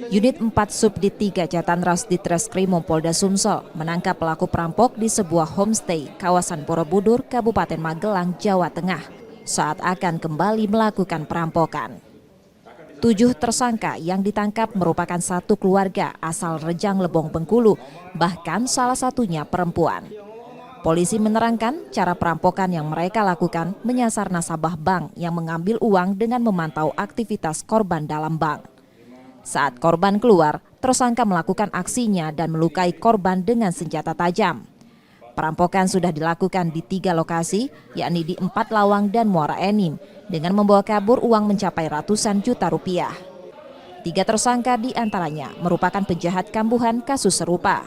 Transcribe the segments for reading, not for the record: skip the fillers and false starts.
Unit 4 Subdit 3 Jatanras Ditreskrimum Polda Sumsel menangkap pelaku perampok di sebuah homestay kawasan Borobudur, Kabupaten Magelang, Jawa Tengah saat akan kembali melakukan perampokan. 7 tersangka yang ditangkap merupakan satu keluarga asal Rejang Lebong, Bengkulu, bahkan salah satunya perempuan. Polisi menerangkan cara perampokan yang mereka lakukan menyasar nasabah bank yang mengambil uang dengan memantau aktivitas korban dalam bank. Saat korban keluar, tersangka melakukan aksinya dan melukai korban dengan senjata tajam. Perampokan sudah dilakukan di 3 lokasi, yakni di 4 Lawang dan Muara Enim, dengan membawa kabur uang mencapai ratusan juta rupiah. 3 tersangka diantaranya merupakan penjahat kambuhan kasus serupa.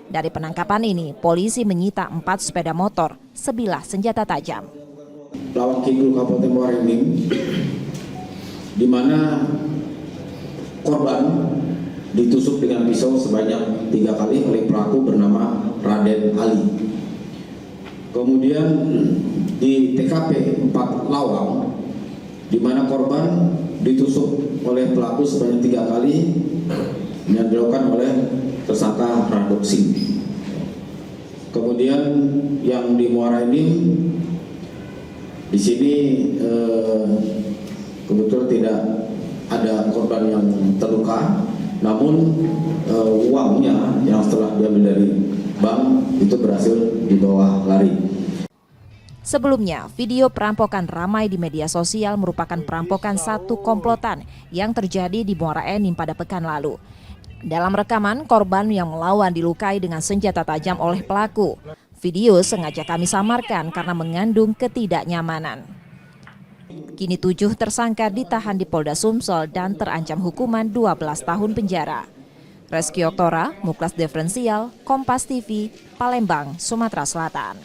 Dari penangkapan ini, polisi menyita 4 sepeda motor, sebilah senjata tajam. Lawang Kidul Kabupaten Muara Enim, di mana korban ditusuk dengan pisau sebanyak 3 kali oleh pelaku bernama Raden Ali. Kemudian di TKP 4 Lawang, di mana korban ditusuk oleh pelaku sebanyak 3 kali yang dilakukan oleh tersangka Radok Singh. Kemudian yang di Muara Enim, di sini kebetulan tidak ada korban yang terluka, namun uangnya yang setelah diambil dari bank itu berhasil dibawa lari. Sebelumnya, video perampokan ramai di media sosial merupakan perampokan satu komplotan yang terjadi di Muara Enim pada pekan lalu. Dalam rekaman, korban yang melawan dilukai dengan senjata tajam oleh pelaku. Video sengaja kami samarkan karena mengandung ketidaknyamanan. Kini 7 tersangka ditahan di Polda Sumsel dan terancam hukuman 12 tahun penjara. Reski Oktora, Muklas Diferensial, Kompas TV, Palembang, Sumatera Selatan.